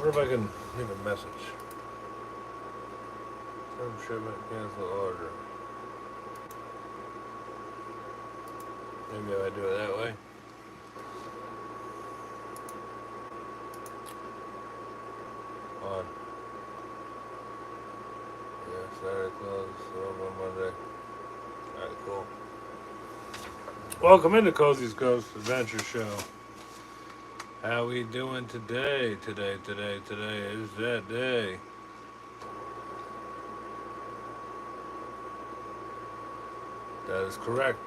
What if I can leave a message? Term shipment, cancel order. Maybe if I do it that way. On. Yeah, Saturday closed, open on Monday. Alright, cool. Welcome into Kozies Ghost Adventures show. How we doing today? Today is that day. That is correct.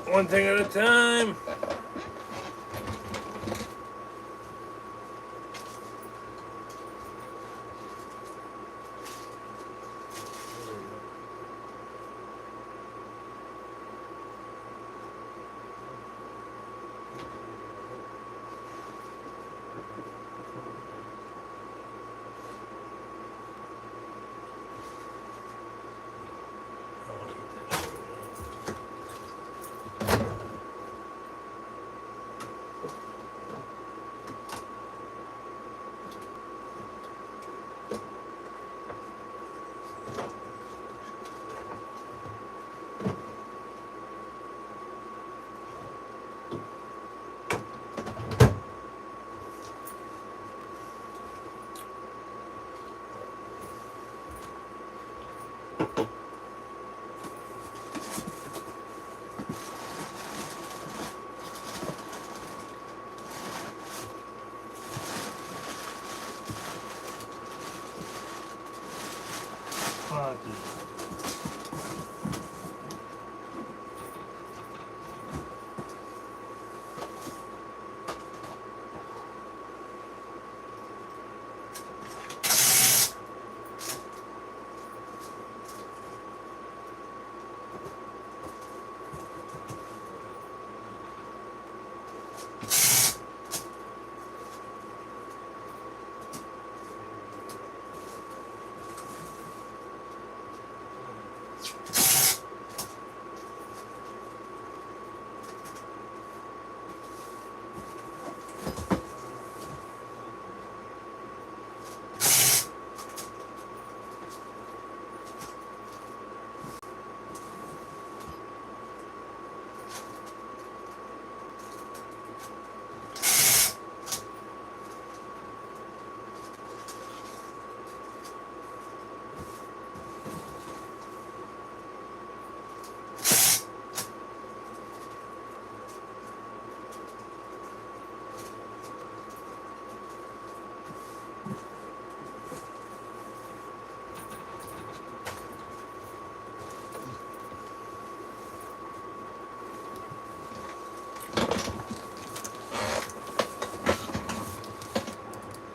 One thing at a time.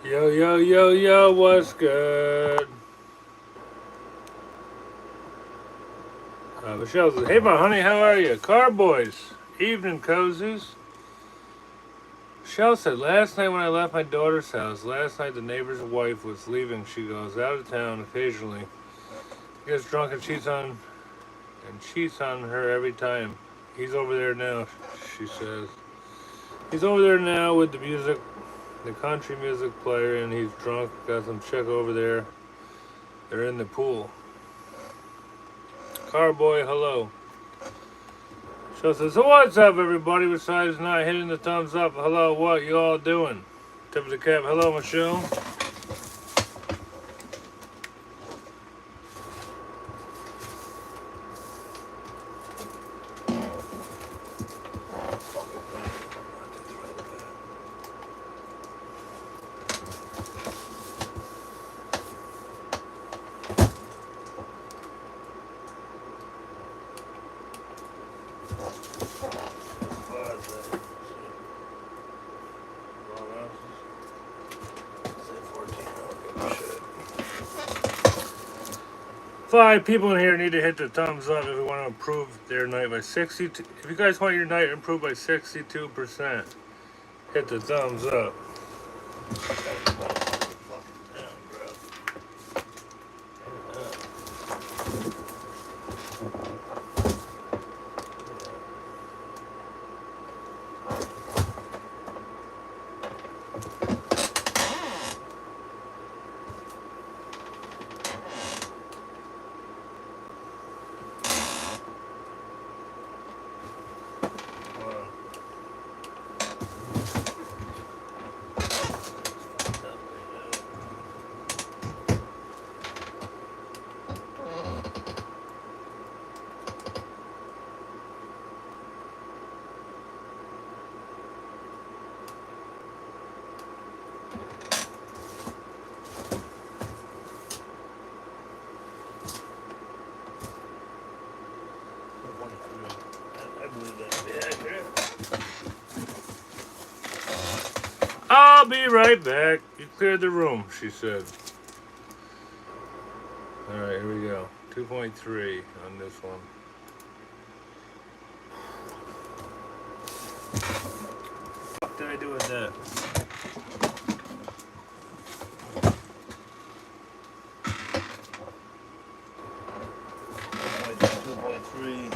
Yo, what's good? Michelle says, hey, my honey, how are you? Carboys, evening cozies. Michelle said, last night when I left my daughter's house, last night the neighbor's wife was leaving. She goes out of town occasionally, gets drunk and cheats on her every time. He's over there now, she says. He's over there now with the country music player, and he's drunk. Got some chick over there. They're in the pool. Carboy, hello. So says, so what's up, everybody, besides not hitting the thumbs up? Hello, what you all doing? Tip of the cap. Hello, Michelle. Five people in here need to hit the thumbs up if we want to improve their night by 62. If you guys want your night improved by 62%, hit the thumbs up. move that back here. I'll be right back. You cleared the room, she said. Alright, here we go. 2.3 on this one. What did I do with that? 2.3.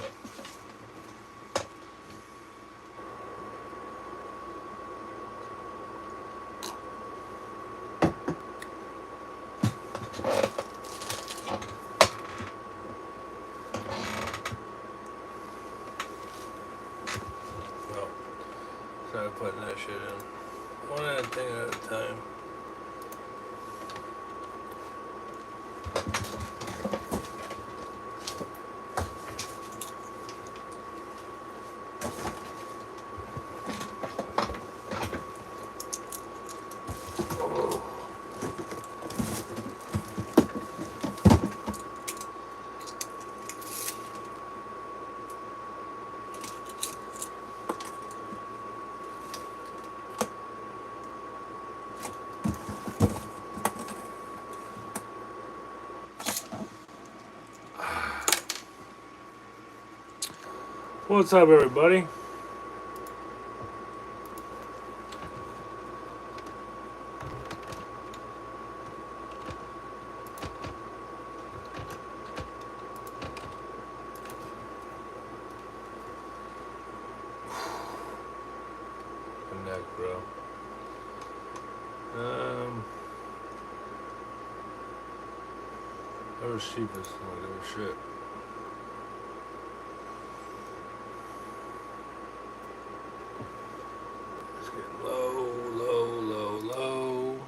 Started putting that shit in. One thing at a time. What's up, everybody? The neck, bro. That was cheapest. I don't give a shit. It's getting low, low, low, low.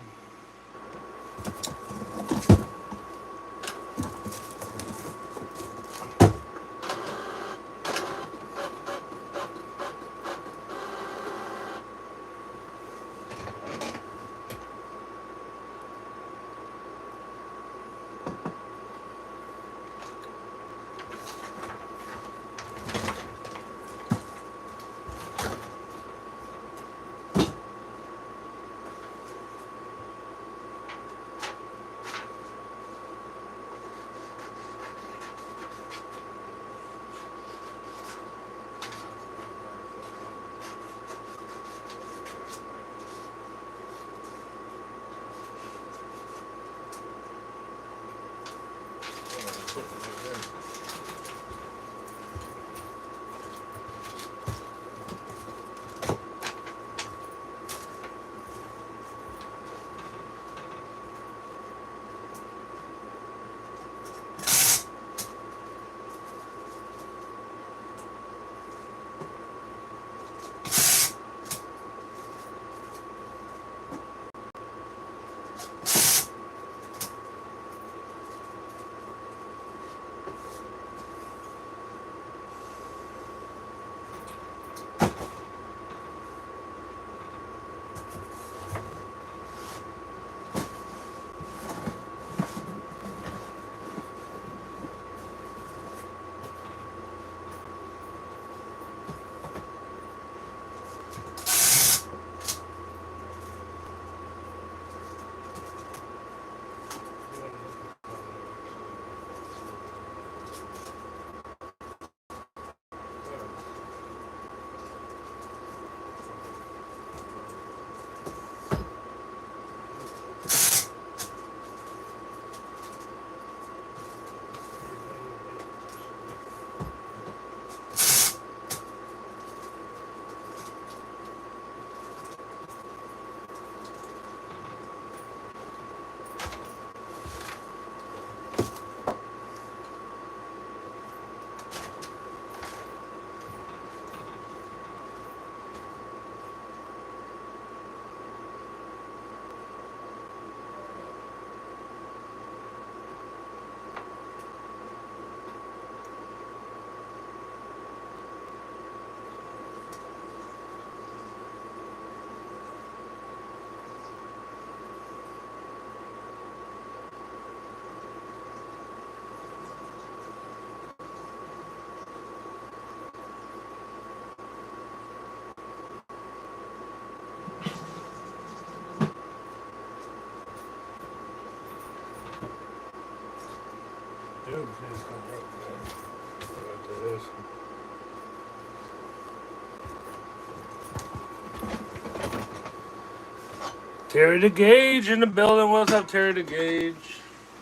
Terry the Gauge in the building. What's up, Terry the Gauge?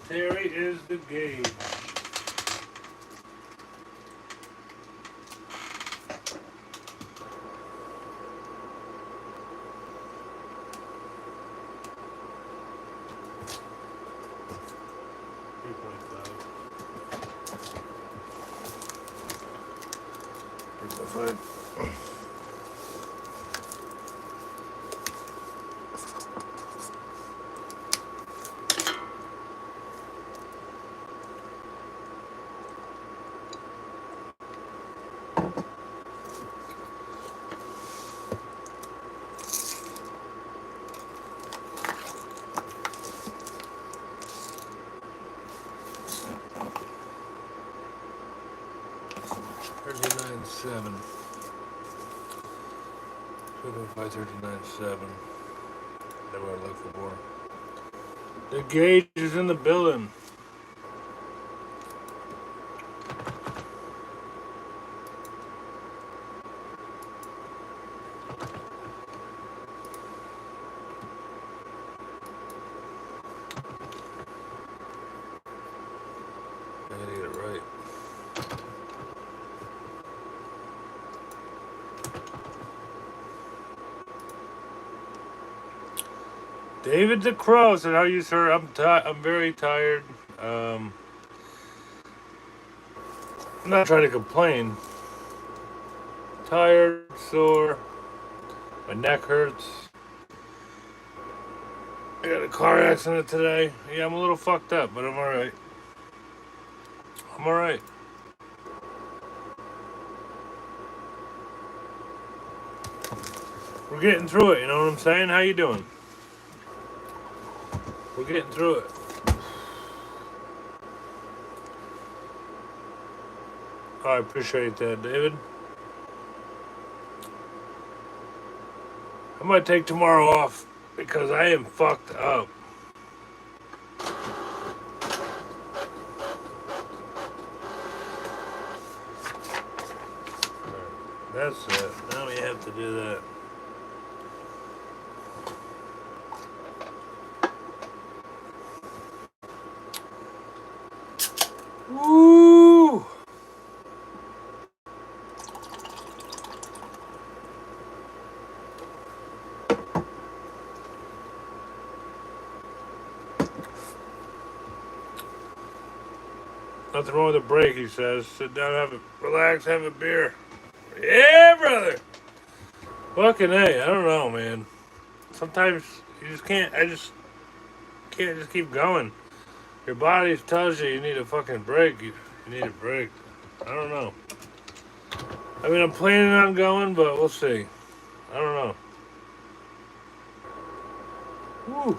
Terry is the Gauge. Fine. $39.7. 39.7. That's what I look for. The Gauge is in the building. I gotta get it right. David the Crow said, "How are you, sir? I'm very tired. I'm not trying to complain. Tired, sore. My neck hurts. I got a car accident today. Yeah, I'm a little fucked up, but I'm all right. I'm all right." We're getting through it. You know what I'm saying? How you doing? We're getting through it. Oh, I appreciate that, David. I might take tomorrow off because I am fucked up. That's it. Now we have to do that. Woo! Nothing wrong with a break, he says. Sit down, relax, have a beer. Yeah, brother. Fucking A, I don't know, man. Sometimes you just can't. I just can't just keep going. Your body tells you need a fucking break. You need a break. I don't know. I mean, I'm planning on going, but we'll see. I don't know. Woo.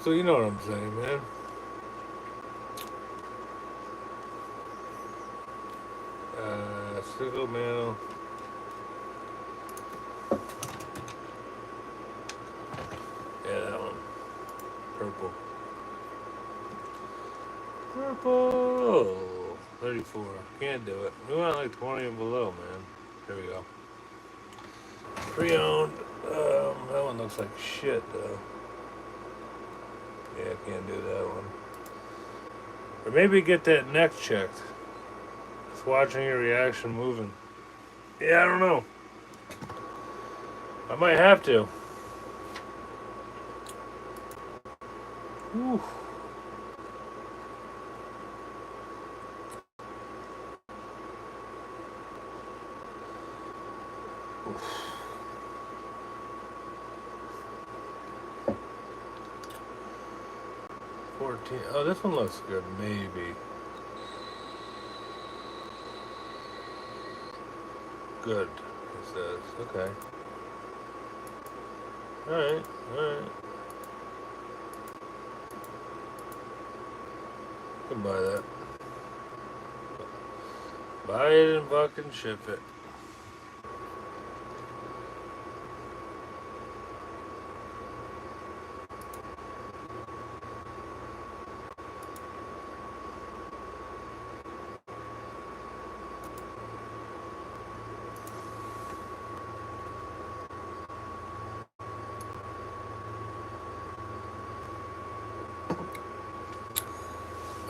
So you know what I'm saying, man. Single male. Yeah, that one. Purple. Purple. 34. Can't do it. We want like 20 and below, man. Here we go. Pre-owned. That one looks like shit, though. Yeah, I can't do that one. Or maybe get that neck checked. Just watching your reaction moving. Yeah, I don't know. I might have to. Whew. Oof. Oh, this one looks good, maybe. Good, it says. Okay. Alright, alright. You can buy that. Buy it and fucking ship it.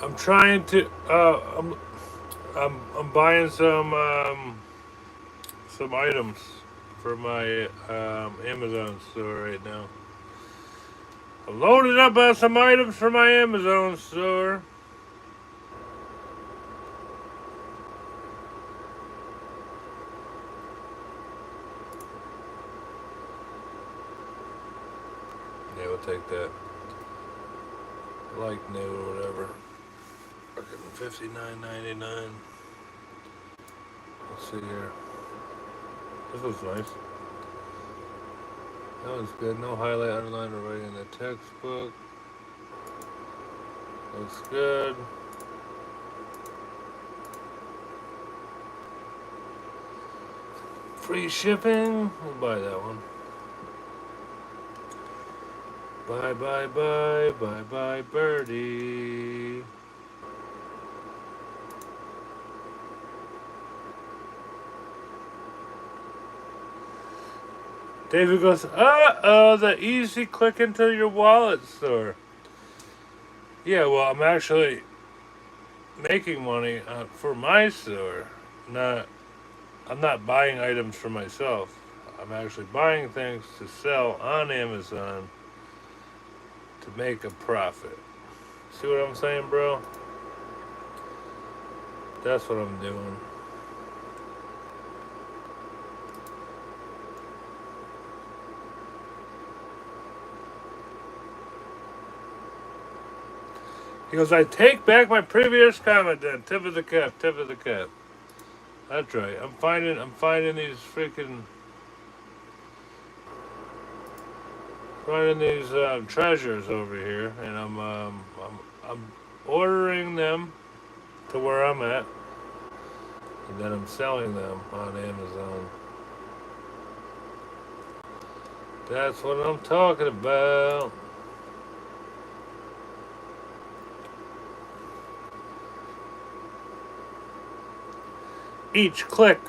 I'm trying to. I'm buying some items for my Amazon store right now. I'm loaded up on some items for my Amazon store. Yeah, we'll take that. Like new or whatever. Fucking $59.99. Let's see here. This looks nice. That one's good. No highlight, underline, or writing in the textbook. Looks good. Free shipping. We'll buy that one. Bye, bye, bye, bye, bye, birdie. David goes, uh-oh, the easy click into your wallet store. Yeah, well, I'm actually making money for my store. I'm not buying items for myself. I'm actually buying things to sell on Amazon to make a profit. See what I'm saying, bro? That's what I'm doing. He goes, I take back my previous comment then. Tip of the cap, tip of the cap. That's right. I'm finding these freaking treasures over here, and I'm ordering them to where I'm at, and then I'm selling them on Amazon. That's what I'm talking about. Each click,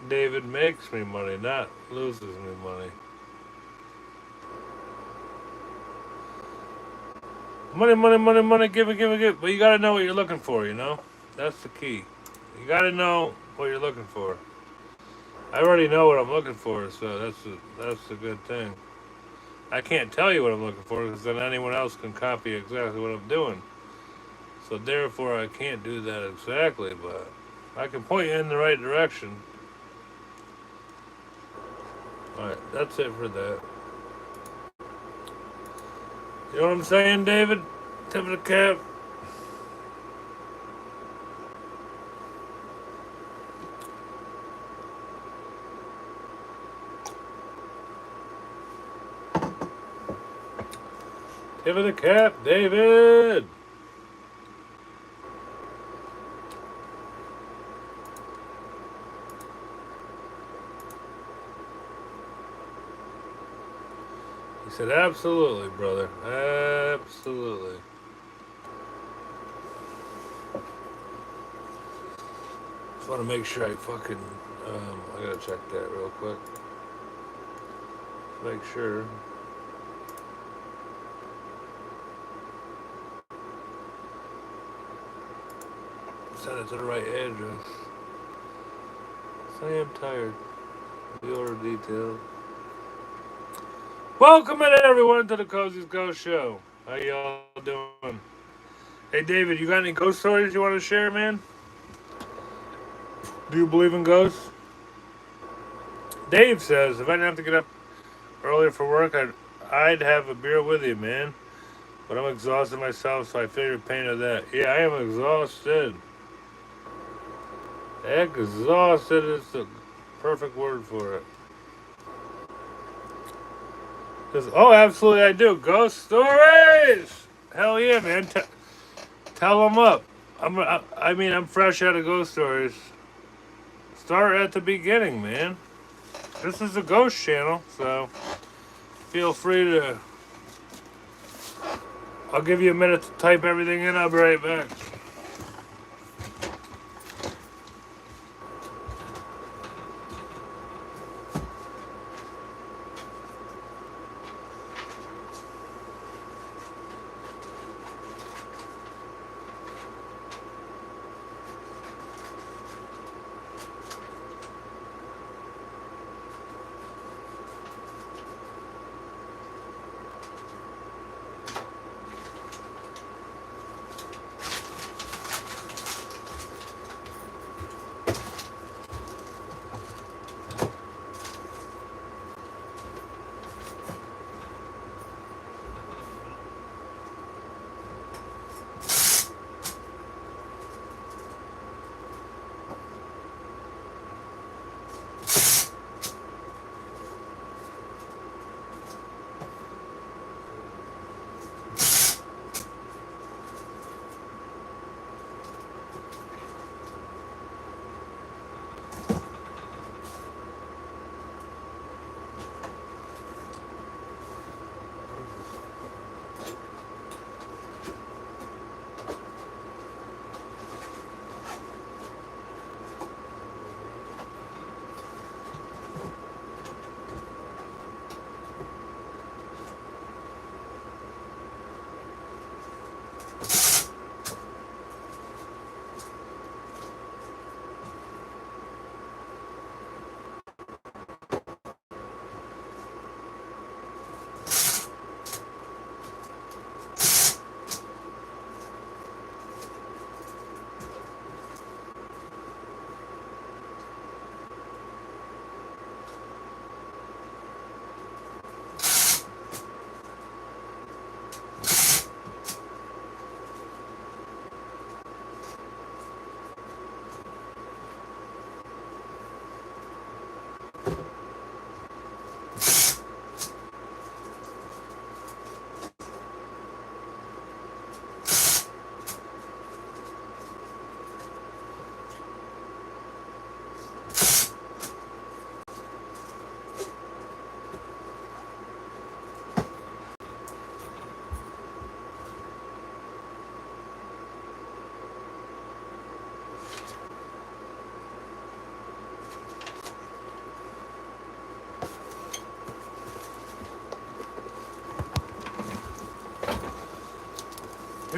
David, makes me money, not loses me money. Money, money, money, money, give it. But you gotta know what you're looking for, you know? That's the key. You gotta know what you're looking for. I already know what I'm looking for, so that's a good thing. I can't tell you what I'm looking for because then anyone else can copy exactly what I'm doing. So therefore, I can't do that exactly, but I can point you in the right direction. Alright, that's it for that. You know what I'm saying, David? Tip of the cap. Tip of the cap, David. He said, absolutely, brother. Absolutely. Just want to make sure I fucking, I gotta check that real quick. Make sure. Send it to the right address. I am tired. The order details. Welcome in everyone to the Kozies Ghost Show. How y'all doing? Hey David, you got any ghost stories you want to share, man? Do you believe in ghosts? Dave says, if I didn't have to get up earlier for work, I'd have a beer with you, man. But I'm exhausted myself, so I feel your pain of that. Yeah, I am exhausted. Exhausted is the perfect word for it. Oh, absolutely I do. Ghost stories! Hell yeah, man. Tell them up. I'm fresh out of ghost stories. Start at the beginning, man. This is a ghost channel, so feel free to... I'll give you a minute to type everything in. I'll be right back.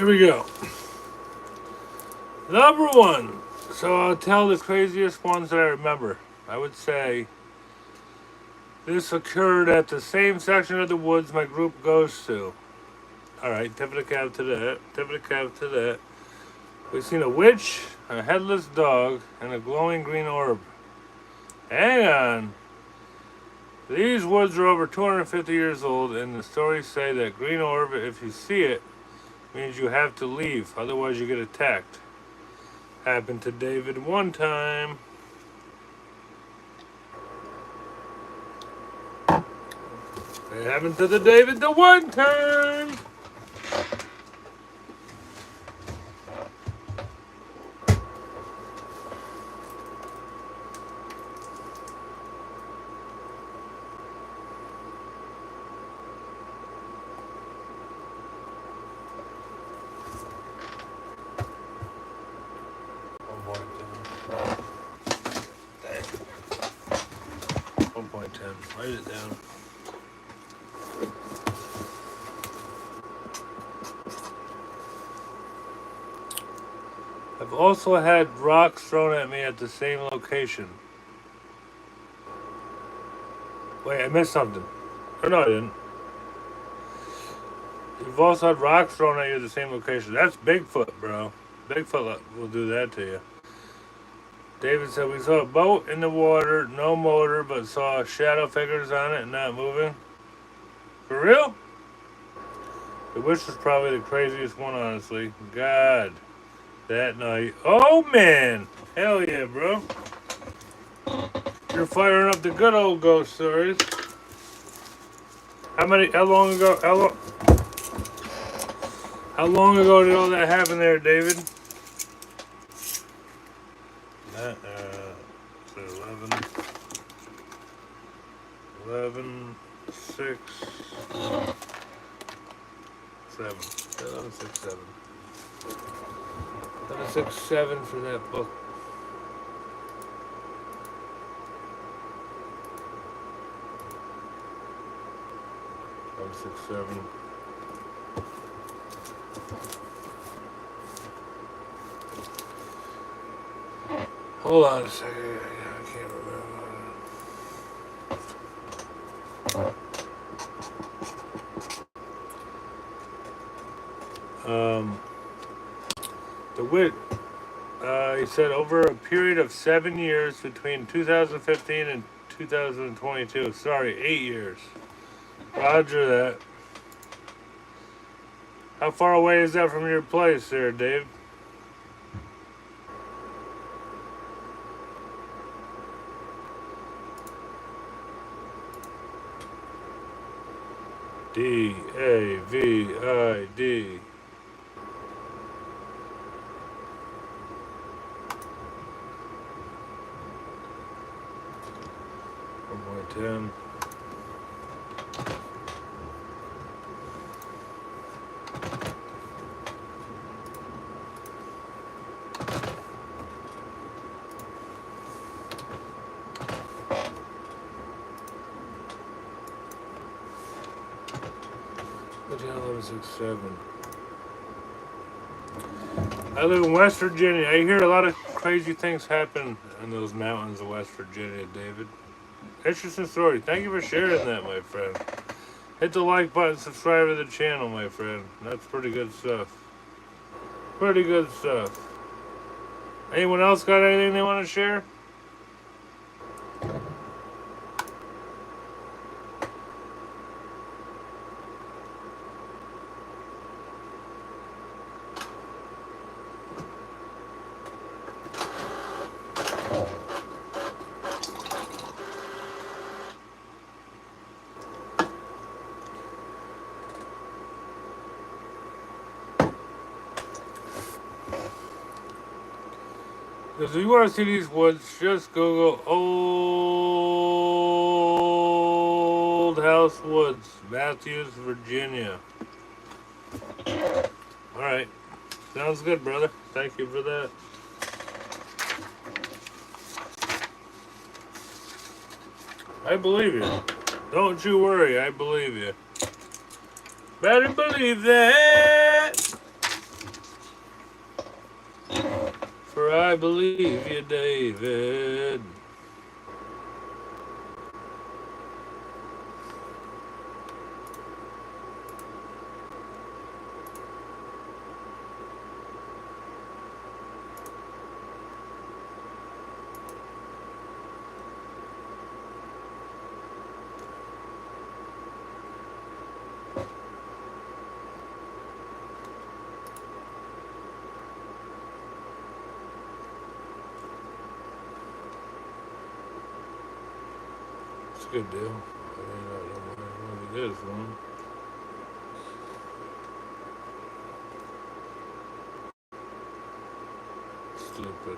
Here we go. Number one. So I'll tell the craziest ones that I remember. I would say this occurred at the same section of the woods my group goes to. Alright, tip of the cap to that. Tip of the cap to that. We've seen a witch, a headless dog, and a glowing green orb. Hang on. These woods are over 250 years old, and the stories say that green orb, if you see it, means you have to leave, otherwise you get attacked. Happened to David one time. It happened to the David the one time. Write it down. I've also had rocks thrown at me at the same location. Wait, I missed something. Oh, no, I didn't. You've also had rocks thrown at you at the same location. That's Bigfoot, bro. Bigfoot will do that to you. David said, we saw a boat in the water, no motor, but saw shadow figures on it and not moving. For real? The witch was probably the craziest one, honestly. God. That night. Oh, man. Hell yeah, bro. You're firing up the good old ghost stories. How long ago did all that happen there, David? So 11, 6, 7. 11, 6, 7. 11, 6, 7 for that book. 11, 6, 7. Hold on a second. I can't remember. The wit. He said over a period of 7 years between 2015 and 2022. Sorry, 8 years. Roger that. How far away is that from your place there, Dave? D-A-V-I-D. $1.10. I live in West Virginia. I hear a lot of crazy things happen in those mountains of West Virginia, David. Interesting story. Thank you for sharing that, my friend. Hit the like button, subscribe to the channel, my friend. That's pretty good stuff. Pretty good stuff. Anyone else got anything they want to share? If you want to see these woods, just Google Old House Woods, Matthews, Virginia. Alright. Sounds good, brother. Thank you for that. I believe you. Don't you worry, I believe you. Better believe that. I believe you, David. It's a good deal. I mean, I don't mind what it is, man. Stupid.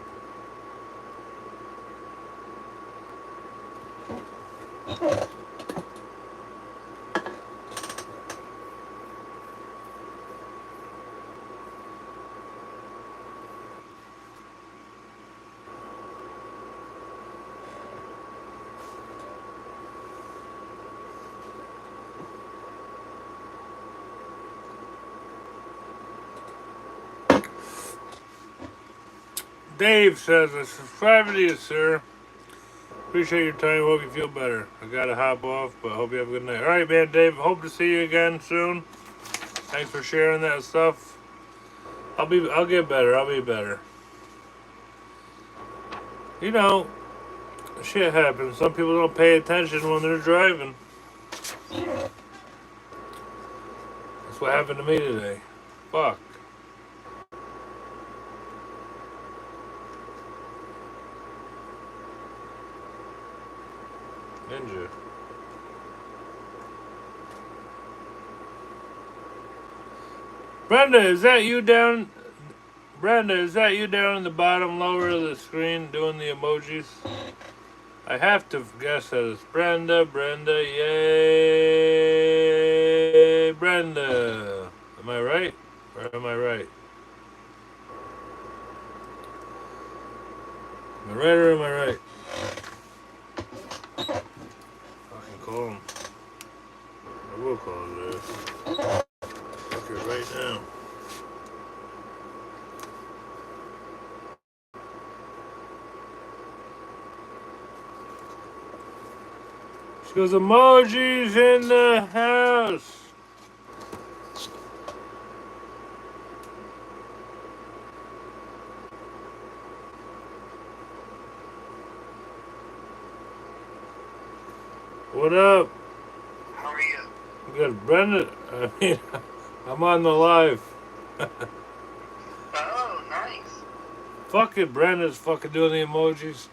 Dave says, I subscribe to you, sir. Appreciate your time. Hope you feel better. I gotta hop off, but hope you have a good night. All right, man, Dave. Hope to see you again soon. Thanks for sharing that stuff. I'll get better. I'll be better. You know, shit happens. Some people don't pay attention when they're driving. That's what happened to me today. Fuck. Ninja. Brenda, is that you down? Brenda, is that you down in the bottom lower of the screen doing the emojis? I have to guess that it's Brenda. Brenda, yay, Brenda. Am I right? Or am I right? Am I right or am I right? Fucking call him. I will call him this. Fuck it right now. She goes, emojis in the house. What up? How are you? Good, Brendan. I mean, I'm on the live. Oh, nice. Fucking Brendan's fucking doing the emojis.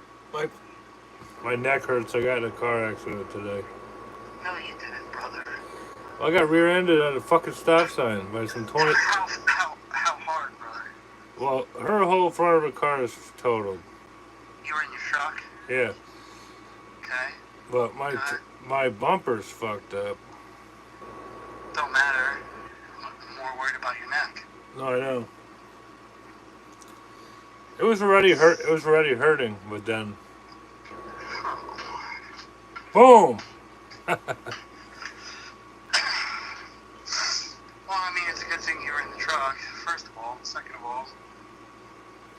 My neck hurts. I got in a car accident today. No, you didn't, brother. Well, I got rear-ended at a fucking stop sign by some 20. How hard, brother? Well, her whole front of her car is totaled. You were in your truck? Yeah, Okay. but my bumper's fucked up. Don't matter. I'm more worried about your neck. No, I know. It was already hurt. It was already hurting, but then, boom. Well, I mean, it's a good thing you were in the truck, first of all. Second of all,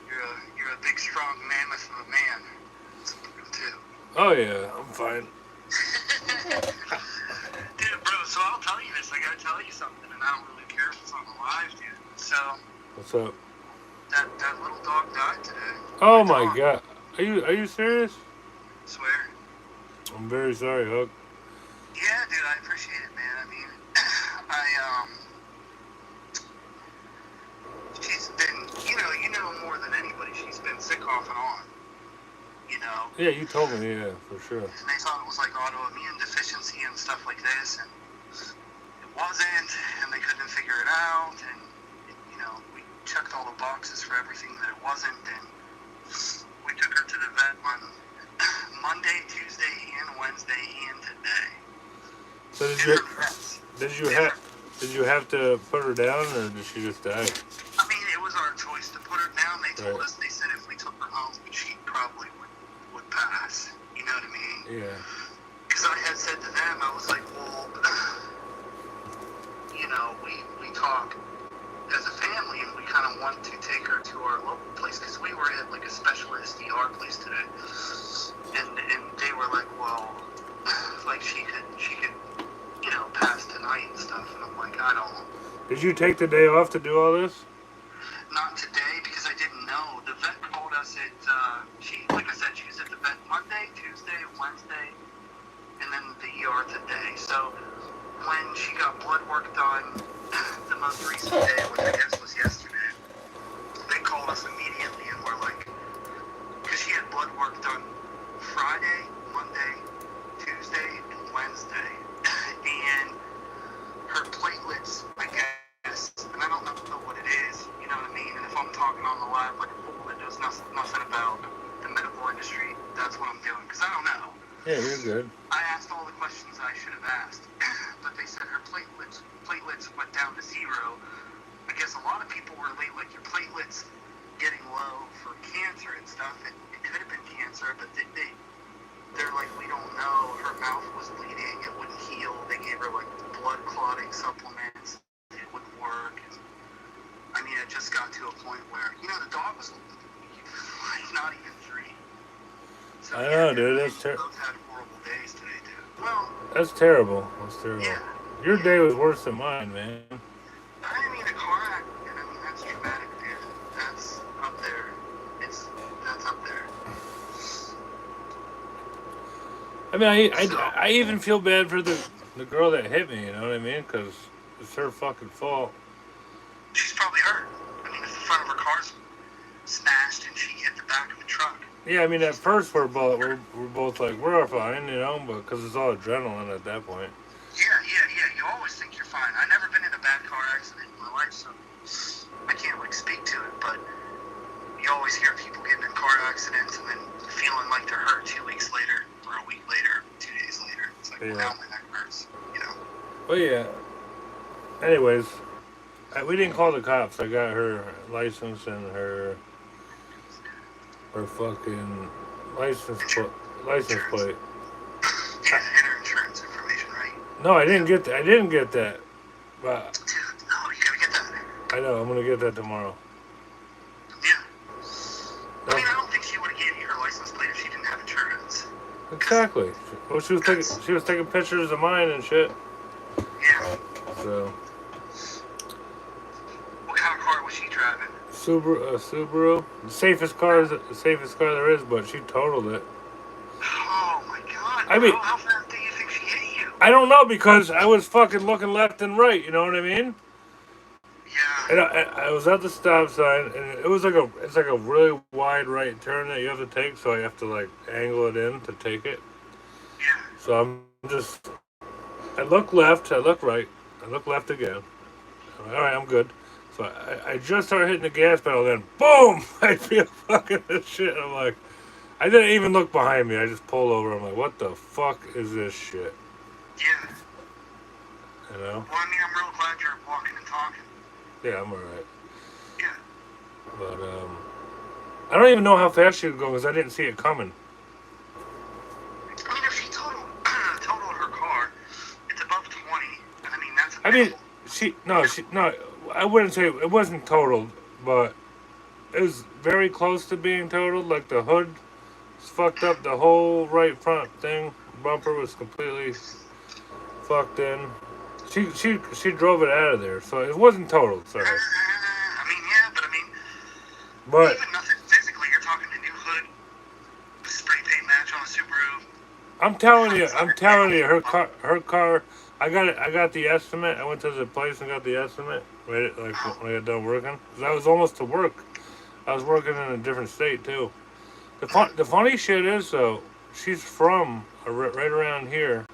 you're a big, strong mammoth of a man. That's important, too. Oh yeah, I'm fine. Dude, bro, so I'll tell you this. I gotta tell you something, and I don't really care if it's on the live, dude. So, What's up? that little dog died today. Oh my god, are you serious? Swear. I'm very sorry, Hook. Yeah, dude, I appreciate it, man. I mean, she's been, you know more than anybody. She's been sick off and on. You know. Yeah, you told me, yeah, for sure. And they thought it was like autoimmune deficiency and stuff like this, and it wasn't, and they couldn't figure it out, and we checked all the boxes for everything that it wasn't, and we took her to the vet on Monday, Tuesday, and Wednesday, and today. So did you have to put her down, or did she just die? I mean, it was our choice to put her down. They told us, they said if we took her home, she probably would pass. You know what I mean? Yeah. Because I had said to them, I was like, well, we talk as a family, and we kind of want to take her to our local place, because we were at like car place today, and they were like, well, like she could, pass tonight and stuff, and I'm like, I don't. Did you take the day off to do all this? Not today because I didn't know. The vet called us at, like I said, she was at the vet Monday, Tuesday, Wednesday, and then the ER today. So when she got blood work done, the most recent day, which I guess was yesterday, they called us immediately and were like, because she had blood work done Friday, Monday, Tuesday, and Wednesday, and her platelets, I guess, and I don't know what it is, you know what I mean? And if I'm talking on the live like a fool that knows nothing about the medical industry, that's what I'm doing, because I don't know. Yeah, you're good. I asked all the questions I should have asked, but they said her platelets went down to 0. I guess a lot of people relate like your platelets getting low for cancer and stuff. It could have been cancer, but they're like, we don't know. Her mouth was bleeding. It wouldn't heal. They gave her like blood clotting supplements. It wouldn't work. And, I mean, it just got to a point where, the dog was not even 3. So, I know, dude. That's terrible. Both had horrible days today, dude. Well, that's terrible. That's terrible. Yeah. Your day was worse than mine, man. I mean, a car accident, that's traumatic, dude. That's up there. That's up there. I mean, I even feel bad for the girl that hit me, you know what I mean? Because it's her fucking fault. She's probably hurt. I mean, if the front of her car's smashed and she hit the back of the truck. Yeah, I mean, at first we're both like, we're fine, but because it's all adrenaline at that point. Yeah. You always think you're fine. I've never been in a bad car accident in my life, so I can't, speak to it, but you always hear people getting in car accidents and then feeling like they're hurt 2 weeks later, or a week later, 2 days later. It's like, Yeah. now my neck hurts, Well, yeah. Anyways, we didn't call the cops. I got her license and her fucking license plate. Yeah, and her insurance information, right? No, I didn't get that. But Dude, no, you gotta get that. I know, I'm gonna get that tomorrow. Yeah. I mean, I don't think she would have gave you her license plate if she didn't have insurance. Exactly. Well, she was taking pictures of mine and shit. Yeah. So. What kind of car was she driving? Subaru. The safest car there is, but she totaled it. Oh my god. I mean, how fast do you think she hit you? I don't know, because I was fucking looking left and right, you know what I mean? Yeah. And I was at the stop sign, and it's like a really wide right turn that you have to take, so I have to like angle it in to take it. Yeah. So I look left, I look right, I look left again. I'm like, all right, I'm good. So I just started hitting the gas pedal, then boom! I feel fucking this shit. I'm like, I didn't even look behind me. I just pulled over. I'm like, what the fuck is this shit? Yeah. You know? Well, I mean, I'm real glad you're walking and talking. Yeah, I'm alright. Yeah. But, I don't even know how fast she was going because I didn't see it coming. I mean, if she totaled her car, it's above 20, and I mean, that's a I mean, I wouldn't say it wasn't totaled, but it was very close to being totaled. Like the hood was fucked up, the whole right front bumper was completely fucked in. She drove it out of there, so it wasn't totaled. Sorry. I mean, yeah, but even nothing physically. You're talking a new hood, spray paint match on a Subaru. I'm telling you, her car. I got the estimate. I went to the place and got the estimate. Right, like when I got done working, 'cause I was almost to work. I was working in a different state too. The funny shit is though, she's from right around here,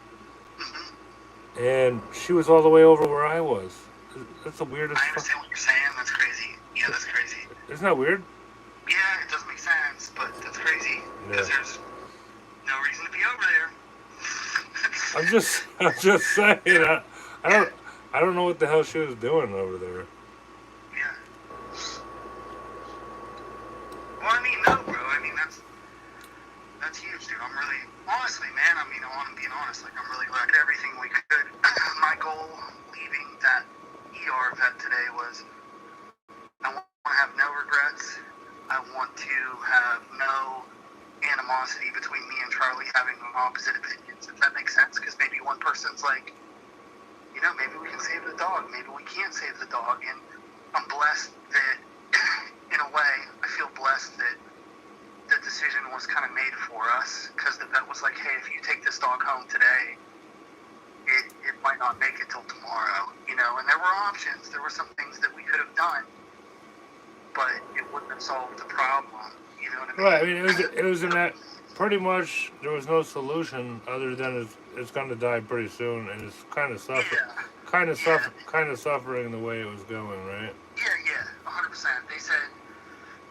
and she was all the way over where I was. That's the weirdest. I understand what you're saying. That's crazy. Yeah, that's crazy. Isn't that weird? Yeah, it doesn't make sense, but that's crazy because there's no reason to be over there. I'm just saying. I don't know what the hell she was doing over there. Yeah. Well, I mean, no, bro. I mean, that's huge, dude. I'm really, honestly, man. I mean, I'm being honest. Like, I'm really glad everything we could. My goal leaving that ER vet today was I want to have no regrets. I want to have no animosity between me and Charlie having opposite opinions, if that makes sense. Because maybe one person's like, maybe we can save the dog, maybe we can't save the dog. And I'm blessed that, in a way, I feel blessed that the decision was kind of made for us, because the vet was like, hey, if you take this dog home today, it might not make it till tomorrow, and there were options. There were some things that we could have done, but it wouldn't have solved the problem, you know what I mean? Right, I mean, it was in that, pretty much, there was no solution other than it's going to die pretty soon, and it's kind of suffering the way it was going, right? Yeah, 100%. They said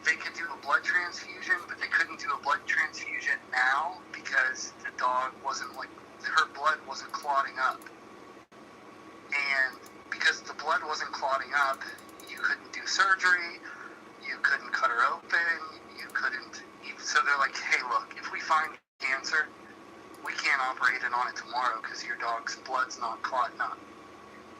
they could do a blood transfusion, but they couldn't do a blood transfusion now because the dog wasn't her blood wasn't clotting up. And because the blood wasn't clotting up, you couldn't do surgery, you couldn't cut her open, you couldn't. So they're like, hey, look, if we find cancer, we can't operate it on it tomorrow because your dog's blood's not clotting up.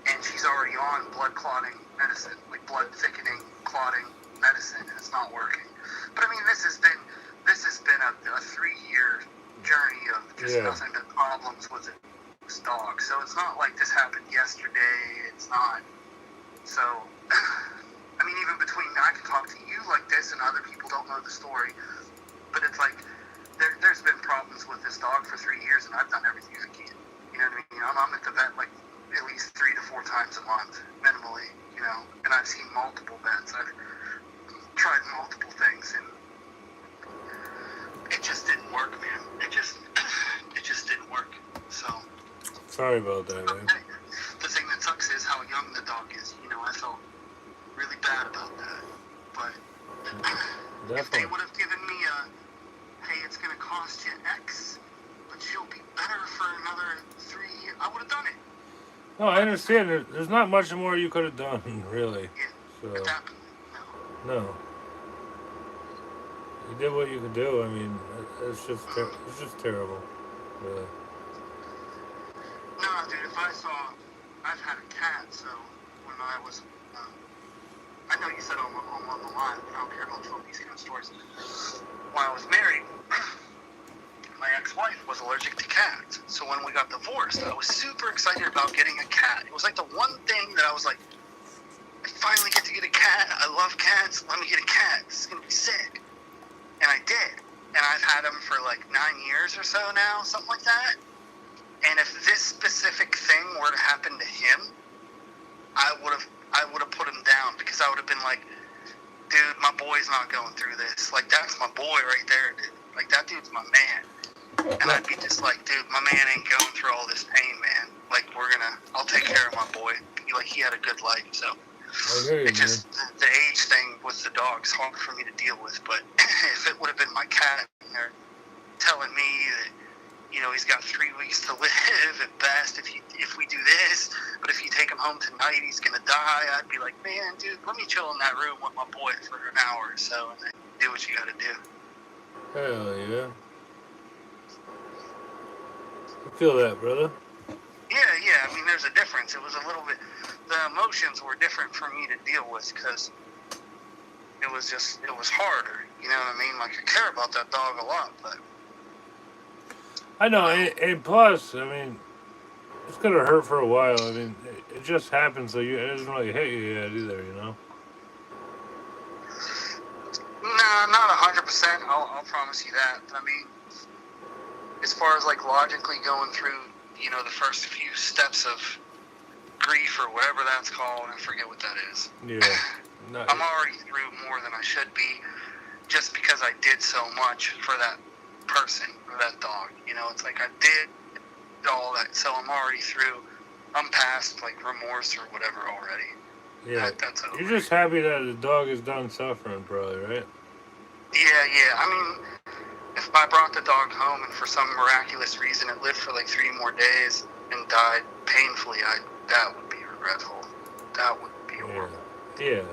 And she's already on blood clotting medicine, like blood thickening, clotting medicine, and it's not working. But I mean, this has been a 3-year journey of just nothing but problems with this dog. So it's not like this happened yesterday. It's not. So, I mean, even between I can talk to you like this, and other people don't know the story, but it's like there's been problems with this dog for 3 years, and I've done everything I can. You know what I mean? I'm at the vet like at least 3 to 4 times a month, minimally. And I've seen multiple vets. I've tried multiple things, and it just didn't work, man. It just didn't work. So Sorry about that, man. The thing that sucks is how young the dog is. I felt really bad about that. But if they would have given me hey, it's going to cost you X, but she'll be better for another 3 years, I would have done it. No, I understand. There's not much more you could have done, really. Yeah. So, At that point, no. You did what you could do. I mean, it's just terrible, really. No, dude, I've had a cat, so when I was, I know you said I'm on the line, but I don't care about telling these kind of stories. When I was married, my ex-wife was allergic to cats, so when we got divorced, I was super excited about getting a cat. It was like the one thing that I was like, I finally get to get a cat, I love cats, let me get a cat, this is going to be sick. And I did, and I've had him for like 9 years or so now, something like that. And if this specific thing were to happen to him, I would have put him down, because I would have been like, dude, my boy's not going through this. Like, that's my boy right there, dude. Like, that dude's my man. And I'd be just like, dude, my man ain't going through all this pain, man. Like, I'll take care of my boy. He had a good life, so. It just, the age thing with the dog's hard for me to deal with. But if it would have been my cat, and they're telling me that, he's got 3 weeks to live at best if we do this, but if you take him home tonight, he's going to die, I'd be like, man, dude, let me chill in that room with my boy for an hour or so, and then do what you got to do. Hell yeah. I feel that, brother. Yeah, I mean, there's a difference. It was a little bit, the emotions were different for me to deal with, because it was harder, you know what I mean? Like, I care about that dog a lot, but I know, and plus, I mean, it's gonna hurt for a while. I mean, it just happens, so it doesn't really hit you yet either, No, not 100%. I'll promise you that. I mean, as far as like logically going through, the first few steps of grief or whatever that's called, I forget what that is. Yeah. I'm already through more than I should be, just because I did so much for that person or that dog. It's like I did all that, so I'm already through. I'm past like remorse or whatever already. Yeah. That's over. You're just happy that the dog is done suffering, probably, right? Yeah. I mean, if I brought the dog home and for some miraculous reason it lived for like 3 more days and died painfully, that would be regretful. That would be horrible. Yeah.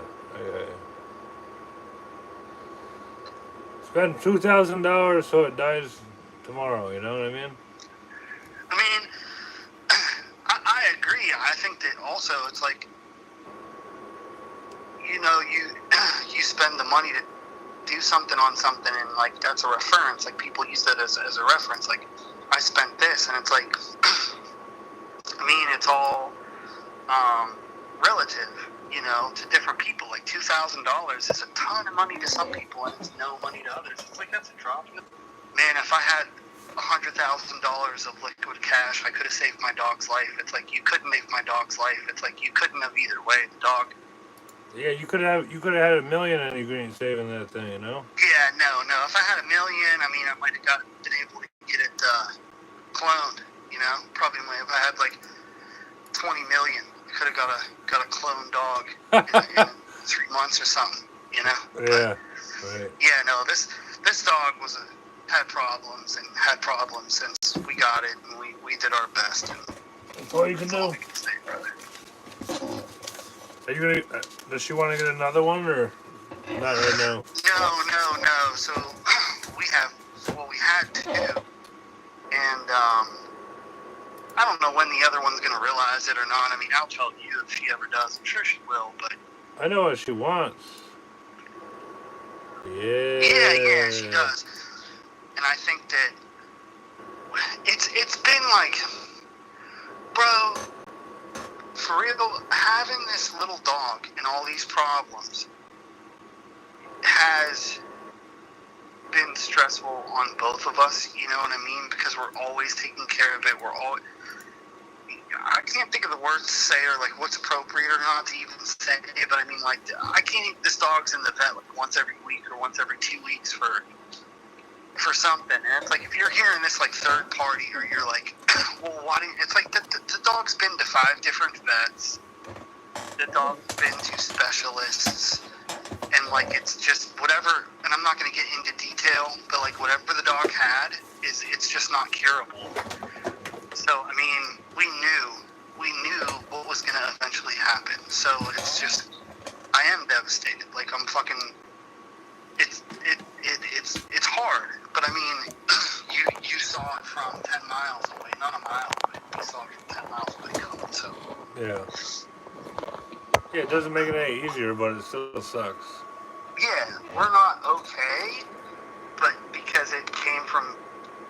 Spend $2,000 so it dies tomorrow, you know what I mean? I mean, I agree. I think that also it's like, you spend the money do something on something, and like that's a reference. Like people use that as a reference. Like I spent this, and it's like, I mean, it's all relative, you know, to different people. Like $2,000 is a ton of money to some people, and it's no money to others. It's like that's a drop. Man, if I had $100,000 of liquid cash, I could have saved my dog's life. It's like you couldn't save my dog's life. It's like you couldn't have either way. The dog. Yeah, you could have had $1 million and you ain't saving that thing, you know? Yeah, no. If I had $1 million, I mean, I might have been able to get it cloned. You know, probably if I had like 20 million, I could have got a clone dog in 3 months or something. You know? Yeah. Right. Yeah, no. This dog had problems since we got it, and we did our best. And that's all you can do. All we can say, brother. Are you gonna? Does she want to get another one or not right now? No. So we had two, and I don't know when the other one's gonna realize it or not. I mean, I'll tell you if she ever does. I'm sure she will, but I know what she wants. Yeah, she does. And I think that it's been like, bro, for real, having this little dog and all these problems has been stressful on both of us, you know what I mean? Because we're always taking care of it. I can't think of the words to say or like what's appropriate or not to even say, but I mean, like, I can't, this dog's in the vet like once every week or once every 2 weeks for something. And it's like, if you're hearing this like third party, or you're like, well, why didn't, it's like the dog's been to 5 different vets. The dog's been to specialists. And like, it's just whatever, and I'm not going to get into detail, but like whatever the dog had, it's just not curable. So, I mean, we knew what was going to eventually happen. So it's just, I am devastated. Like, I'm fucking, it's hard. But I mean, you saw it from 10 miles away, not a mile away. You saw it from 10 miles away coming, so. Yeah, it doesn't make it any easier, but it still sucks. Yeah, we're not okay, but because it came from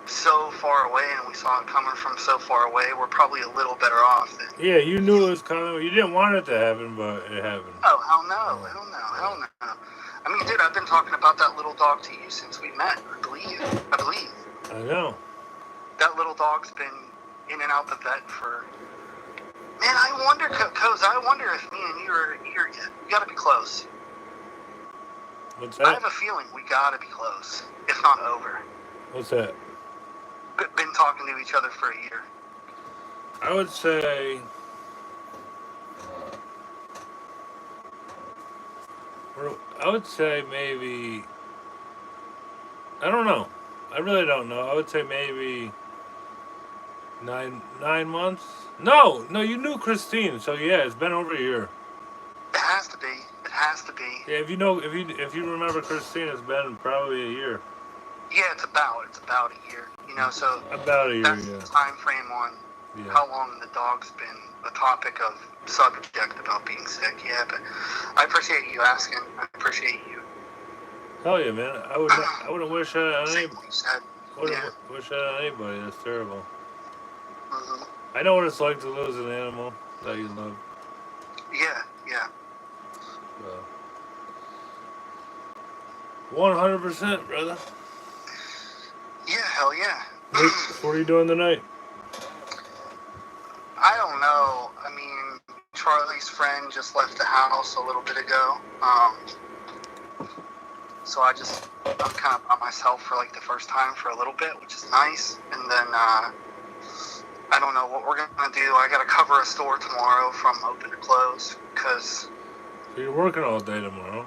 so far away and we saw it coming from so far away, we're probably a little better off than... Yeah, you knew it was coming. You didn't want it to happen, but it happened. Oh, hell no. I mean, dude, I've been talking about that little dog to you since we met, I believe. I know. That little dog's been in and out the vet for... Man, I wonder, Coz, if me and you gotta be close. What's that? I have a feeling we gotta be close, if not over. What's that? Been talking to each other for a year. I would say... maybe... I don't know. I really don't know. I would say maybe 9 months. No, you knew Christine, so yeah, it's been over a year. It has to be. Yeah, if you remember Christine, it's been probably a year. Yeah, it's about a year. You know, so about a year. That's the time frame on how long the dog's been a topic of subject about being sick. Yeah, but I appreciate you asking. I appreciate you. Hell yeah, man! I wouldn't wish that on anybody. Wish that on anybody. That's terrible. Mm-hmm. I know what it's like to lose an animal that you love. Yeah. 100%, brother. Yeah, hell yeah. What are you doing tonight? I don't know. I mean, Charlie's friend just left the house a little bit ago. So I'm kind of by myself for like the first time for a little bit, which is nice. And then I don't know what we're gonna do. I gotta cover a store tomorrow from open to close because. So you're working all day tomorrow?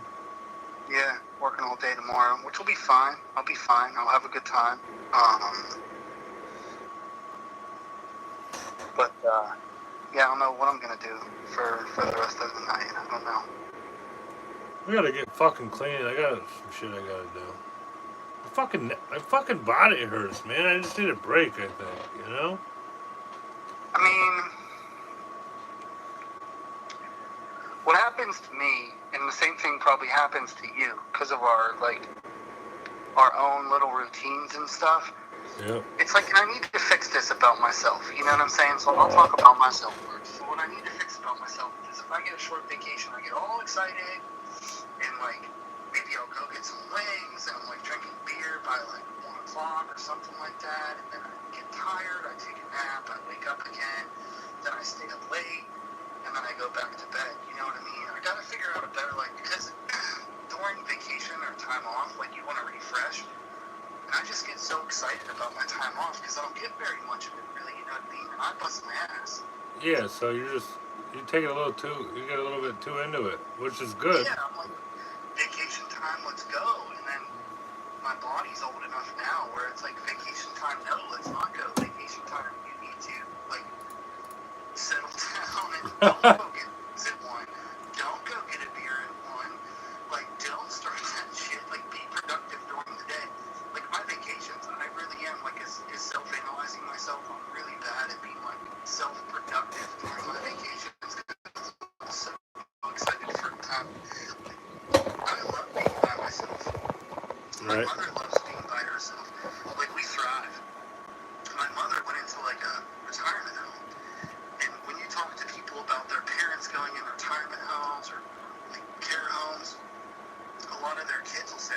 Yeah, working all day tomorrow, which will be fine. I'll be fine. I'll have a good time. But yeah, I don't know what I'm gonna do for the rest of the night. I don't know. We gotta get fucking clean. I got some shit I gotta do. My fucking body hurts, man. I just need a break, I think, you know? I mean, what happened happens to me, and the same thing probably happens to you because of our own little routines and stuff. Yep. It's like I need to fix this about myself. You know what I'm saying? So I'll talk about myself first. So what I need to fix about myself is if I get a short vacation, I get all excited and like maybe I'll go get some wings and I'm like drinking beer by like 1 o'clock or something like that. And then I get tired, I take a nap, I wake up again, then I stay up late, and then I go back to bed. You know what I mean? I gotta figure out a better because during vacation or time off, like you want to refresh. And I just get so excited about my time off because I don't get very much of it, really. You know what I mean? And I bust my ass. Yeah, so you take it you get a little bit too into it, which is good. Yeah, I'm like, vacation time, let's go. And then my body's old enough now where it's like, vacation time, no, let's not go. Vacation time, you need to, like, settle down and don't go get at one. Don't go get a beer at one. Like, don't start that shit. Like, be productive during the day. Like, my vacations, I really am, like, is self-analyzing myself. I'm really bad at being, like, self-productive during my vacations. I'm so excited for the time. I love being by myself. My Right. mother loves being by herself. Like, we thrive. My mother went into, like, a retirement home. And when you talk to people about their parents going in retirement homes or, like, care homes, a lot of their kids will say,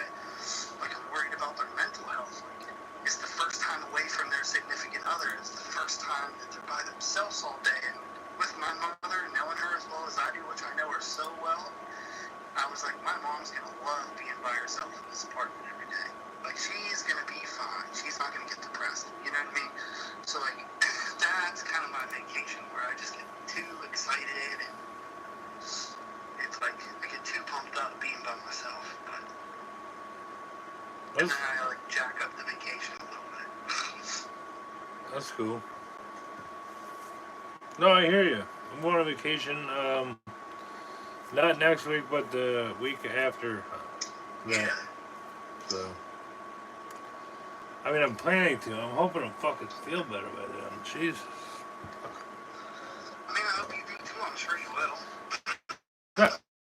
like, I'm worried about their mental health. Like, it's the first time away from their significant other. It's the first time that they're by themselves all day. And with my mother, knowing her as well as I do, which I know her so well, I was like, my mom's going to love being by herself in this apartment every day. Like, she's going to be fine. She's not going to get depressed. You know what I mean? So, like, that's kind of my vacation where I just get too excited and it's like I get too pumped up being by myself. But and then I like jack up the vacation a little bit. That's cool. No, I hear you. I'm going on vacation. Not next week, but the week after that. Yeah. So, I mean, I'm planning to. I'm hoping I'll fucking feel better by then. Jesus. I mean, I hope you do too. I'm sure you will.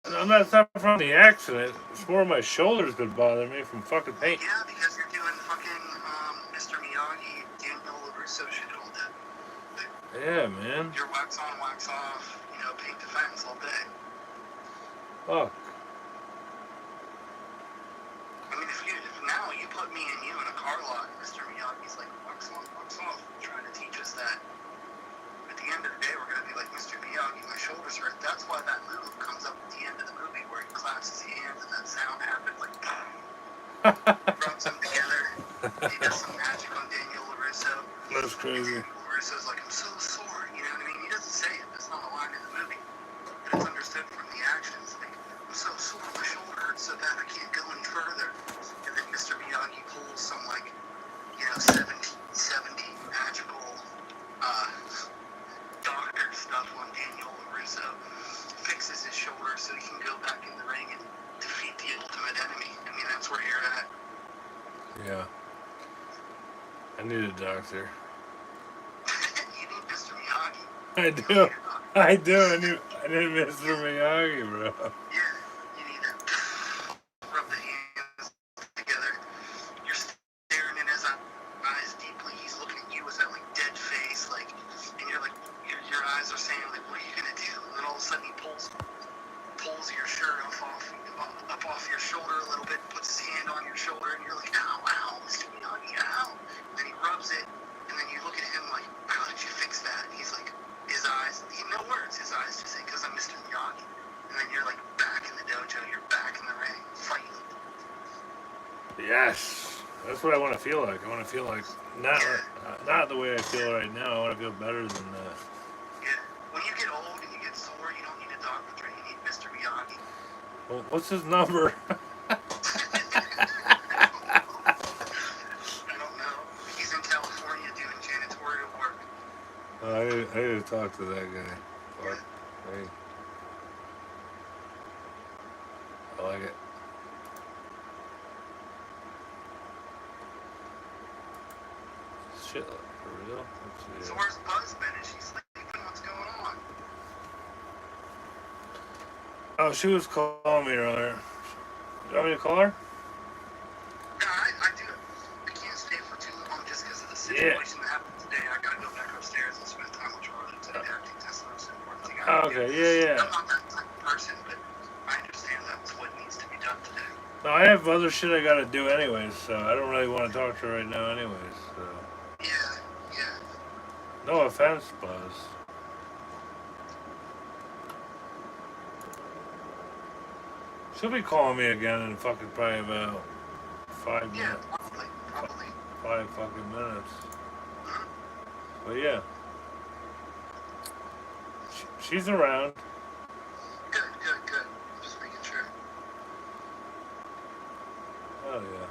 I'm not suffering from the accident. It's more my shoulder's been bothering me from fucking pain. Yeah, because you're doing fucking Mr. Miyagi, Daniel LaRusso shit all day. Yeah, man. You're wax on, wax off, paint defense all day. Fuck. I mean, if now you put me and you in a car lot, Mr. Miyagi's like, wax on, wax off, trying to teach us that. At the end of the day, we're going to be like, Mr. Miyagi, my shoulder's hurt. That's why that move comes up at the end of the movie where he claps his hands and that sound happens, like, rubs them together. He does some magic on Daniel LaRusso. That's crazy. And Daniel LaRusso's like, I'm so sore, you know what I mean? He doesn't say it. That's not a line in the movie. But it's understood from the actions. Like, I'm so sore, my shoulder hurts so bad I can't go any further. And then Mr. Miyagi pulls some, 1770 magical, doctor stuff on Daniel LaRusso, fixes his shoulder so he can go back in the ring and defeat the ultimate enemy. I mean, that's where you're at. Yeah. I need a doctor. You need Mr. Miyagi. I do. I need Mr. Miyagi, bro. Yeah, you need to rub the hands together. You're staring in his eyes deeply. He's looking at you with that, dead face, and you're like, your eyes are saying, what are you gonna do? And then all of a sudden he pulls your shirt up off your shoulder a little bit, puts his hand on your shoulder, and you're like, ow, ow, Mr. Miyagi, ow. And then he rubs it, and then you look at him like, how did you fix that? And he's like, his eyes, no words, his eyes just say, because I'm Mr. Miyagi. And then you're back in the dojo, you're back in the ring, fighting. Yes. That's what I want to feel like. I want to feel like not the way I feel right now. I want to feel better than that. Yeah. When you get old and you get sore, you don't need a doctor. You need Mr. Miyagi. Well, what's his number? I don't know. He's in California doing janitorial work. I need to talk to that guy. Fuck. Hey. I like it. Shit, for real? Let's see. So where's Buzz been? Is she sleeping? What's going on? Oh, she was calling me earlier. You want me to call her? Yeah, I do. I can't stay for too long just because of the situation that happened today. I gotta go back upstairs and spend time with Charlie today. I think that's the most important thing I can do. Okay, yeah. I'm not that type of person, but I understand that's what needs to be done today. No, I have other shit I gotta do anyways, so I don't really want to talk to her right now anyways. So. Yeah. No offense, Buzz. She'll be calling me again in fucking probably about 5 Yeah, minutes. probably. 5 fucking minutes. Mm-hmm. But yeah. She's around. Good. I'm just making sure. Oh yeah.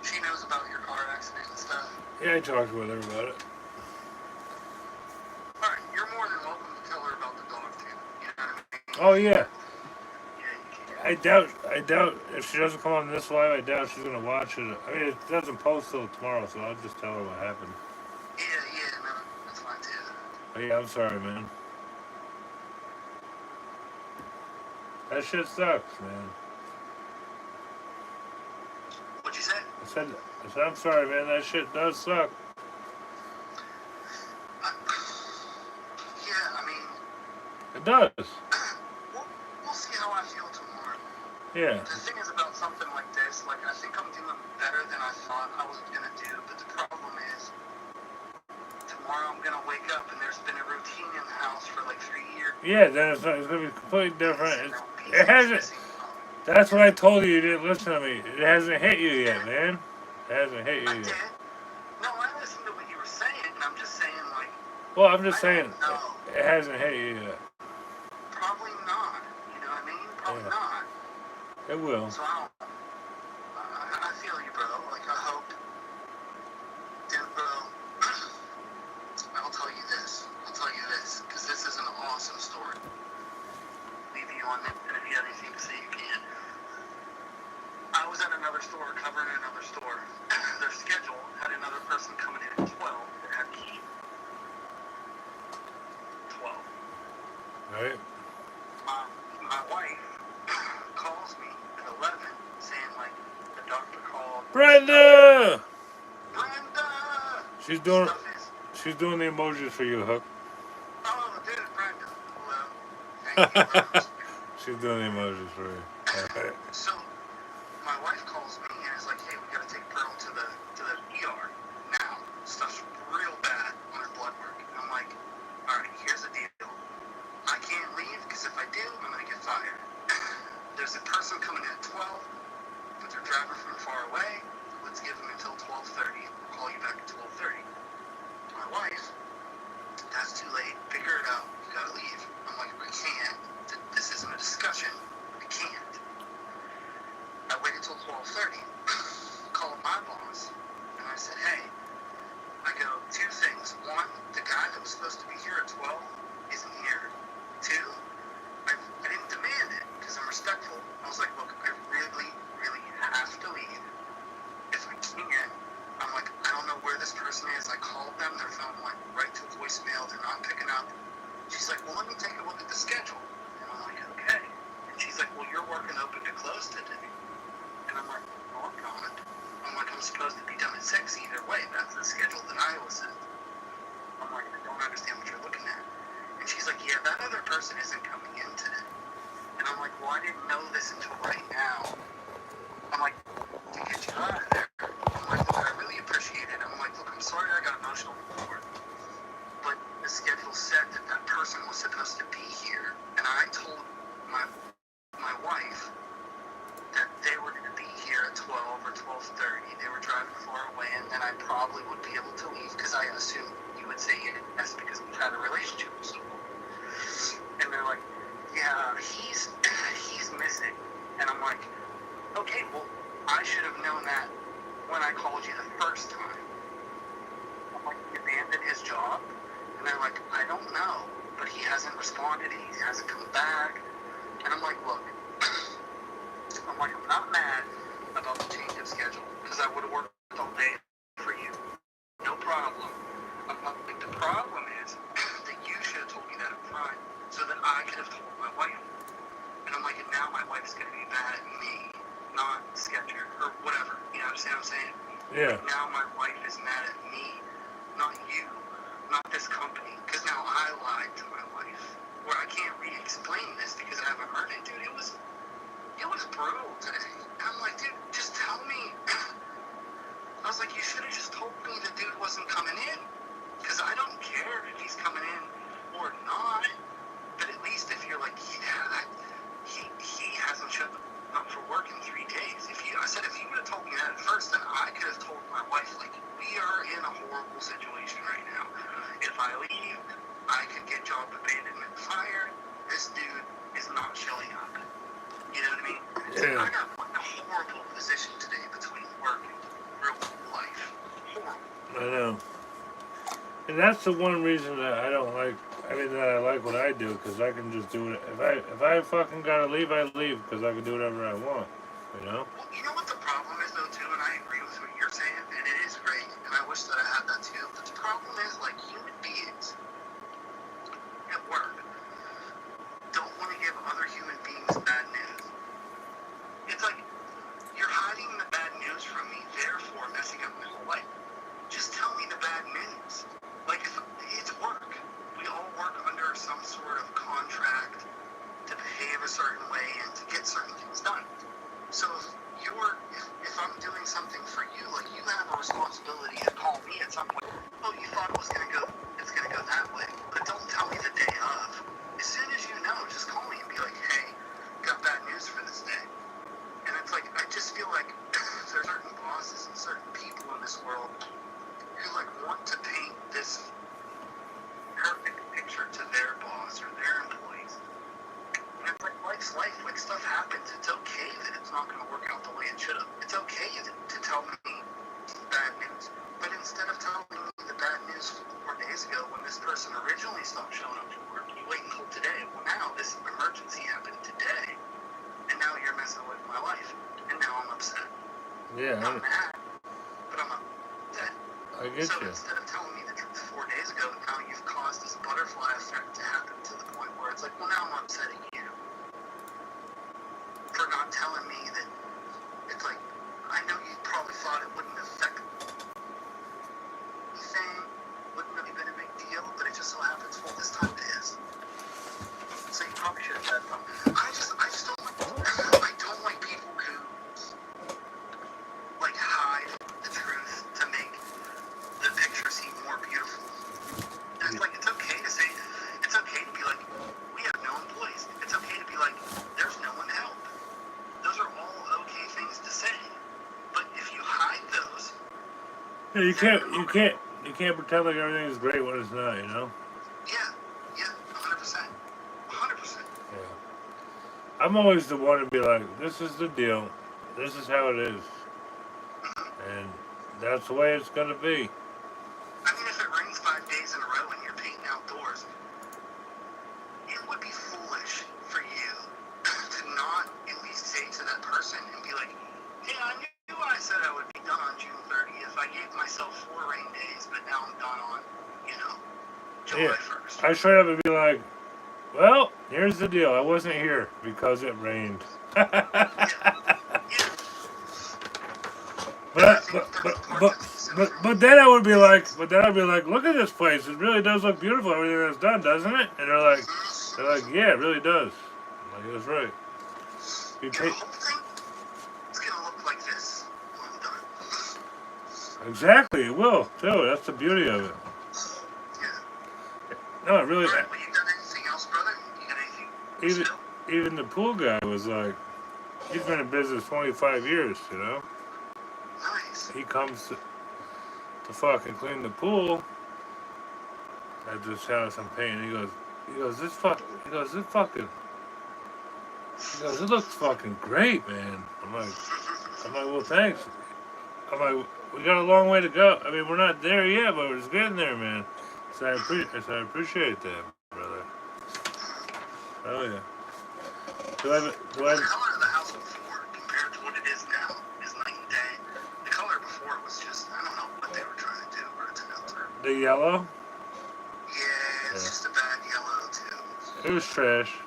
She knows about your car accident and stuff. Yeah, I talked with her about it. Alright, you're more than welcome to tell her about the dog too. You know what I mean? Oh yeah. Yeah, I doubt if she doesn't come on this live, I doubt she's gonna watch it. I mean, it doesn't post till tomorrow, so I'll just tell her what happened. Yeah, no, that's fine too. But yeah, I'm sorry, man. That shit sucks, man. What'd you say? I said, I'm sorry, man. That shit does suck. Yeah, I mean... It does. We'll see how I feel tomorrow. Yeah. The thing is about something like this, like, I think I'm doing better than I thought I was gonna do, but the problem is, tomorrow I'm gonna wake up and there's been a routine in the house for like 3 years. Yeah, then it's gonna be completely different. It hasn't. That's what I told you. You didn't listen to me. It hasn't hit you yet, man. It hasn't hit you I yet. did. No, I listened to what you were saying, and I'm just saying, like... Well, I'm just saying, No, it hasn't hit you yet. probably not. You know what I mean? Probably not. It will. So I feel you, bro. Like, I hope... Dude, bro, I'll tell you this, because this is an awesome story. Leave you on it, and if you have anything to say, you can. I was at another store, covering another store. Their schedule had another person coming in at 12 that had key. 12. Right? My wife calls me at 11 saying, like, the doctor called. Brenda! Brenda! She's doing the emojis for you, Hook. Oh, dude, Brenda. Hello. Thank you very much. She's doing the emojis for you. Right. So, my wife calls me and is like, hey, we gotta take Pearl to the ER now. Stuff's real bad on her blood work. And I'm like, alright, here's the deal. I can't leave because if I do, I'm gonna get fired. There's a person coming in at 12, but they're driving from far away. Let's give them until 12:30. I'll call you back at 12:30. My wife, that's too late. Figure it out. You gotta leave. I'm like, I can't. This isn't a discussion. I can't. I waited till 12:30. Called my boss, and I said, hey, I go, two things. One, the guy that was supposed to be here at 12 isn't here. Two, I didn't demand it because I'm respectful. I was like, look, I really, really have to leave. If I can't, I'm like, I don't know where this person is. I called them. Their phone went right to voicemail. They're not picking up. She's like, well, let me take a look at the schedule. And I'm like, okay. And she's like, well, you're working open to close today. And I'm like, no, I'm not. I'm like, I'm supposed to be done at 6 either way. That's the schedule that I was sent. I'm like, I don't understand what you're looking at. And she's like, yeah, that other person isn't coming in today. And I'm like, well, I didn't know this until right now. I'm like, to get you out of there. I'm like, look, I really appreciate it. I'm like, look, I'm sorry I got emotional before. But the schedule said that that person was supposed to be here. And I told my wife that they were going to be here at 12 or 12:30. They were driving far away, and then I probably would be able to leave because I assumed you would say yes because we've had a relationship with so long. And they're like, yeah, he's missing. And I'm like, okay, well, I should have known that when I called you the first time. I'm like, he abandoned his job? And they're like, I don't know, but he hasn't responded, he hasn't come back. And I'm like, look, I'm not mad about the change of schedule, because I would have worked all day for you. No problem. I'm like, the problem is that you should have told me that up front, so that I could have told my wife. And I'm like, and now know what I'm saying? Yeah. Now my wife is mad at me, not you, not this company, because now I lied to my wife. Where I can't re-explain this because I haven't heard it, dude. It was brutal today. And I'm like, dude, just tell me. I was like, you should have just told me the dude wasn't coming in. Because I don't care if he's coming in or not. But at least if you're like, yeah, he hasn't shown up for work in 3 days. I said, if you would have told me that at first, then I could have told my wife, like, we are in a horrible situation right now. If I leave, I could get job abandonment fired. This dude is not showing up. You know what I mean? Yeah. I got put in a horrible position today between work and real life. Horrible. I know. And that's the one reason that I don't like, that I like what I do, because I can just do it. If I fucking gotta leave, I leave, because I can do whatever I want, you know? Well, you know what the problem is, though, too, and I agree with what you're saying, and it is great, and I wish that I had that, too, but the problem is, like, human beings at work don't want to give other human beings bad news. It's like, you're hiding the bad news from me, therefore messing up my whole life. Just tell me the bad news. Like, if it's work. We all work under some sort of contract to behave a certain way and to get certain things done. So if I'm doing something for you, like, you have a responsibility to call me at some point. Oh, you thought it's gonna go that way. But don't tell me the day of. As soon as you know, just call me and be like, hey, got bad news for this day. And it's like, I just feel like there's certain bosses and certain people in this world who, like, want to paint this perfect picture to their boss or their employees. And it's like, life's life. Like, stuff happens. It's okay that it's not going to work out the way it should have. It's okay to tell me bad news. But instead of telling me the bad news 4 days ago when this person originally stopped showing up to work, you wait until today. Well, now this emergency happened today. And now you're messing with my life. And now I'm upset. Yeah. I'm mad. But I'm upset. I get so you. instead of telling me the truth 4 days ago, now you've caused this butterfly effect to happen to the point where it's like, well, now I'm upsetting you for not telling me that. It's like, I know you probably thought it wouldn't affect anything, wouldn't have been a big deal, but it just so happens, well, this time it is. So you probably should have said something. I just don't like, I don't like people who, like, hide the truth to make the picture seem more beautiful. And it's like, it's okay to say, it's okay to be like, we have no employees. It's okay to be like, there's no one to help. Those are all okay things to say. But if you hide those, Yeah, you can't pretend like everything is great when it's not, you know? yeah, 100%. 100%. Yeah. I'm always the one to be like, this is the deal. This is how it is. And that's the way it's going to be. I mean, if it rains 5 days in a row and you're painting outdoors, it would be foolish for you to not at least say to that person and be like, hey, I knew I said I would be done on June 30th. I gave myself 4 rain days, but now I'm done on, July 1st. I straight up and be like, well, here's the deal. I wasn't here because it rained. Yeah. But then I would be like, look at this place. It really does look beautiful. Everything that's done, doesn't it? And they're like, yeah, it really does. I'm like, that's right. The whole thing is gonna look like this when I'm done. Exactly, it will too. That's the beauty of it. Yeah. No, it really. Alright, well, you got anything else, brother? You got anything? Even the pool guy was like, he's been in business 25 years, you know. Nice. He comes to fucking clean the pool at this house I'm paying. He goes, it looks fucking great, man. I'm like, well, thanks. I'm like, we got a long way to go. I mean, we're not there yet, but we're just getting there, man. So I appreciate that, brother. Oh yeah. The color of the house before compared to what it is now is night and day. The color before was just, I don't know what they were trying to do or to go through. The yellow? Yeah, it's just a bad yellow too. It was trash.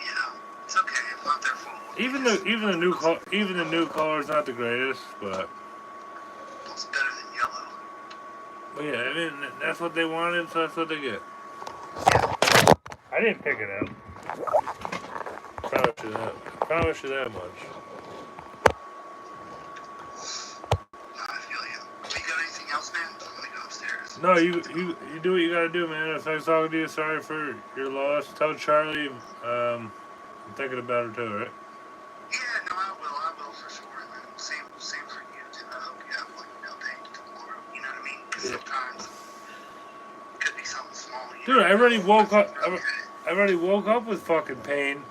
Yeah, it's okay. It's not their fault. Even the new color is not the greatest, but But yeah, I mean, that's what they wanted, so that's what they get. Yeah. I didn't pick it out. Promise you that much. No, I feel you. Well, you got anything else, man? I'm gonna go upstairs. No, you do what you gotta do, man. If I was talking to you, sorry for your loss. Tell Charlie, I'm thinking about her too, right? Yeah, no, I will for sure. And then same for you too. I hope you have like no pain tomorrow. You know what I mean? Because sometimes it could be something small. Dude, I already woke up. I already woke up with fucking pain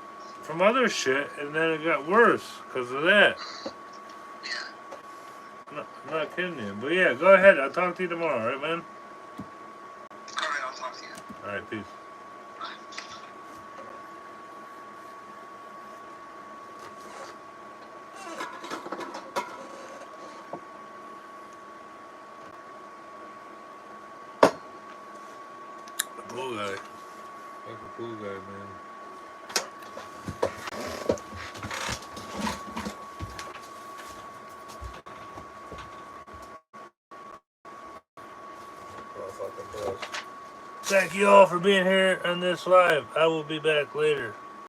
from other shit, and then it got worse because of that. Yeah. I'm not kidding you. But yeah, go ahead. I'll talk to you tomorrow, right, man? All right, I'll talk to you. All right, peace. Bye. The pool guy. Fucking pool guy, man. Thank you all for being here on this live. I will be back later.